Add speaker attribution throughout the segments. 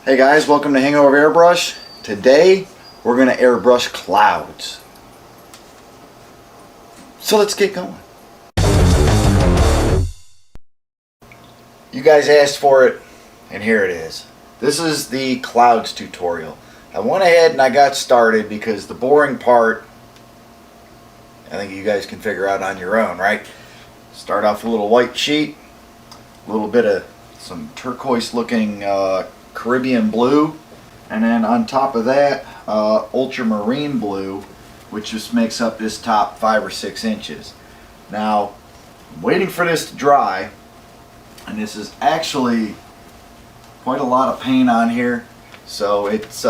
Speaker 1: Hey guys, welcome to Hangover Airbrush. Today we're going to airbrush clouds. So let's get going. You guys asked for it, and here it is. This is the clouds tutorial. I went ahead and I got started because the boring part, I think you guys can figure out on your own, right? Start off with a little white sheet, a little bit of some turquoise looking Caribbean blue, and then on top of that ultramarine blue, which just makes up this top 5 or 6 inches. Now I'm waiting for this to dry, and this is actually quite a lot of paint on here, so it's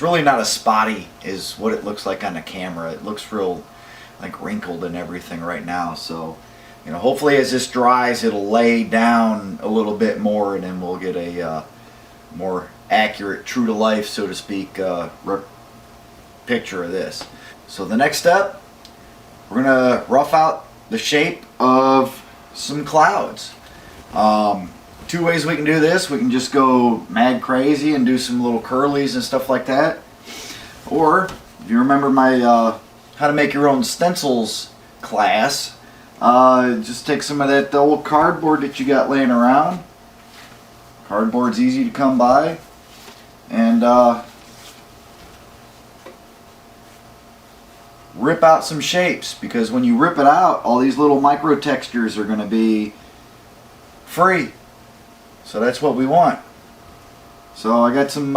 Speaker 1: really not as spotty as what it looks like on the camera. It looks real like wrinkled and everything right now, so you know, hopefully as this dries it'll lay down a little bit more, and then we'll get a more accurate, true to life, so to speak, picture of this. So the next step, we're gonna rough out the shape of some clouds. 2 ways we can do this. We can just go mad crazy and do some little curlies and stuff like that, or if you remember my how to make your own stencils class, just take some of that old cardboard that you got laying around. Cardboard's easy to come by, and rip out some shapes, because when you rip it out, all these little micro textures are going to be free. So that's what we want. So I got some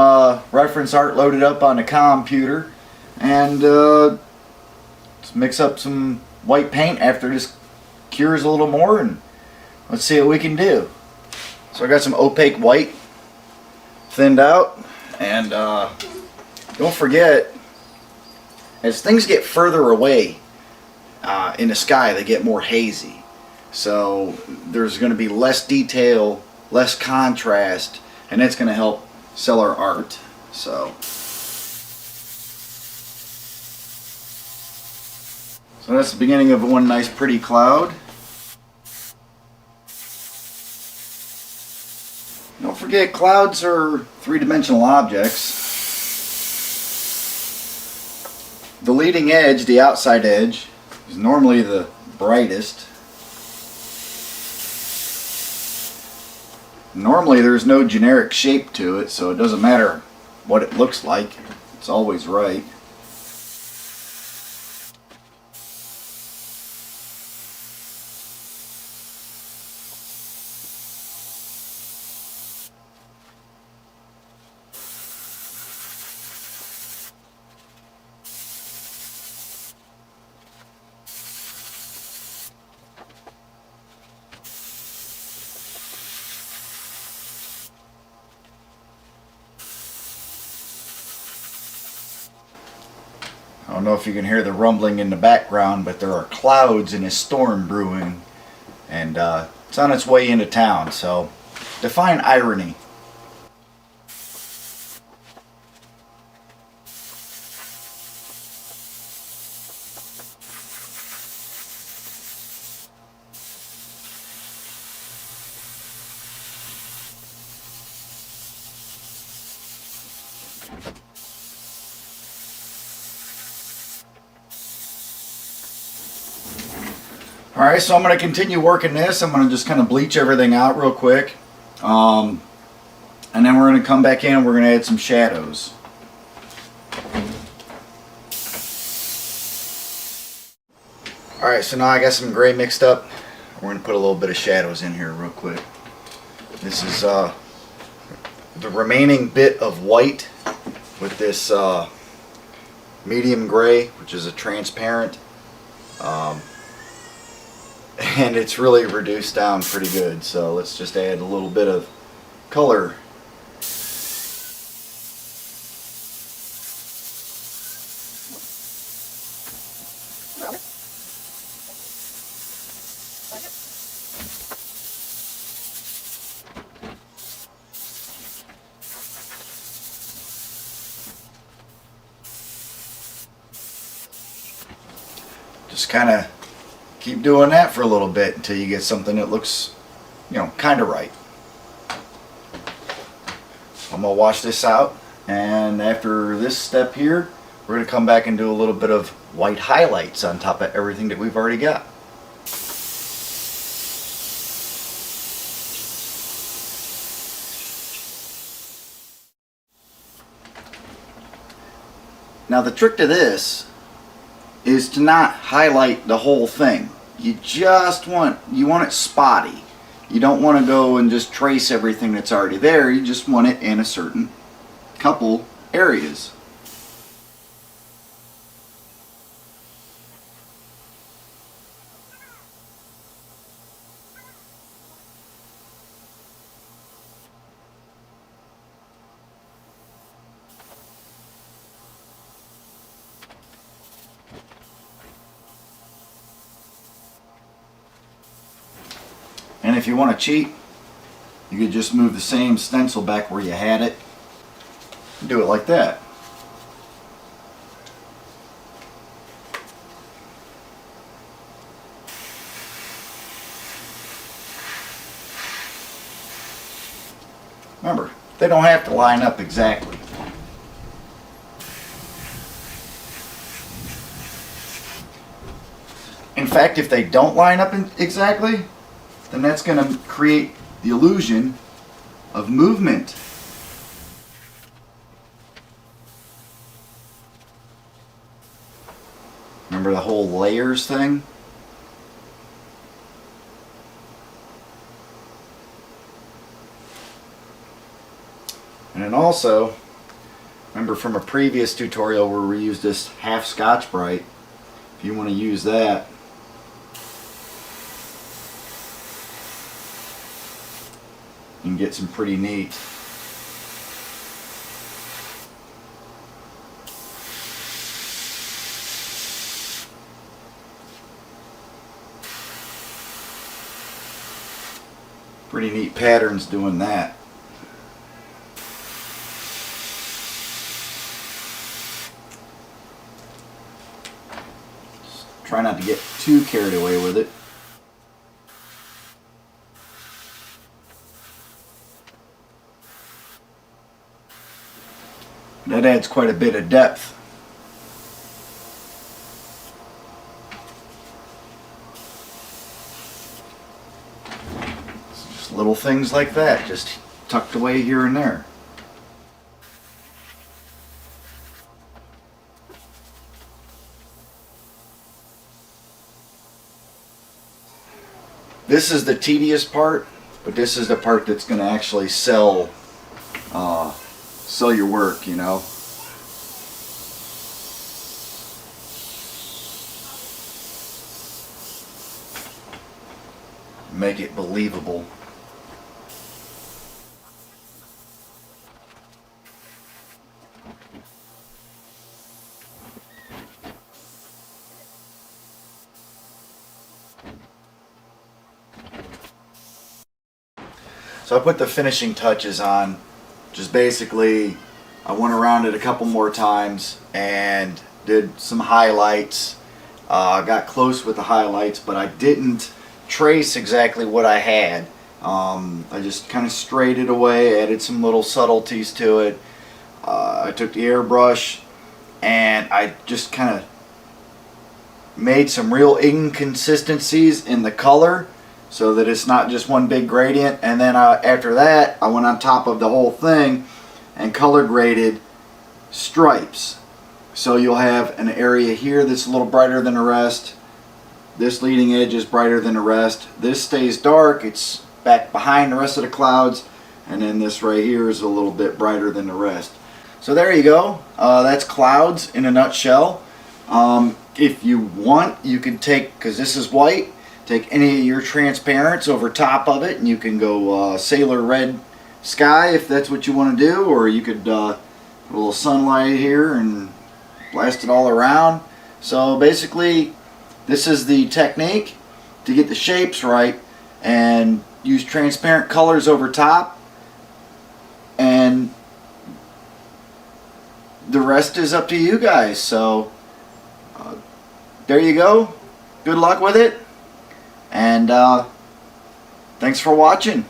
Speaker 1: reference art loaded up on the computer, and let's mix up some white paint after this cures a little more, and let's see what we can do. So I got some opaque white thinned out, and don't forget, as things get further away in the sky, they get more hazy. So there's going to be less detail, less contrast, and that's going to help sell our art. So that's the beginning of one nice pretty cloud. Don't forget, clouds are three-dimensional objects. The leading edge, the outside edge, is normally the brightest. Normally there's no generic shape to it, so it doesn't matter what it looks like. It's always right. I don't know if you can hear the rumbling in the background, but there are clouds and a storm brewing, and it's on its way into town, so define irony. Alright, so I'm going to continue working this. I'm going to just kind of bleach everything out real quick. And then we're going to come back in and we're going to add some shadows. Alright, so now I got some gray mixed up. We're going to put a little bit of shadows in here real quick. This is the remaining bit of white with this medium gray, which is a transparent. And it's really reduced down pretty good, so let's just add a little bit of color. Just kind of keep doing that for a little bit until you get something that looks, you know, kind of right. I'm going to wash this out, and after this step here, we're going to come back and do a little bit of white highlights on top of everything that we've already got. Now the trick to this is to not highlight the whole thing. You want it spotty. You don't want to go and just trace everything that's already there. You just want it in a certain couple areas. And if you want to cheat, you could just move the same stencil back where you had it. Do it like that. Remember, they don't have to line up exactly. In fact, if they don't line up exactly, then that's going to create the illusion of movement. Remember the whole layers thing? And then also, remember from a previous tutorial where we used this half Scotch-Brite, if you want to use that, you can get some pretty neat patterns doing that. Just try not to get too carried away with it. That adds quite a bit of depth. It's just little things like that, just tucked away here and there. This is the tedious part, but this is the part that's going to actually sell your work, you know. Make it believable. So I put the finishing touches on. Just basically, I went around it a couple more times and did some highlights. Got close with the highlights, but I didn't trace exactly what I had. I just kind of strayed it away, added some little subtleties to it. I took the airbrush and I just kind of made some real inconsistencies in the color so that it's not just one big gradient. And then after that, I went on top of the whole thing and color graded stripes. So you'll have an area here that's a little brighter than the rest. This leading edge is brighter than the rest. This stays dark, it's back behind the rest of the clouds, and then this right here is a little bit brighter than the rest. So there you go. That's clouds in a nutshell. If you want, you can take, because this is white, take any of your transparents over top of it and you can go sailor red sky if that's what you want to do, or you could put a little sunlight here and blast it all around. So basically this is the technique to get the shapes right, and use transparent colors over top, and the rest is up to you guys. So there you go. Good luck with it, and thanks for watching.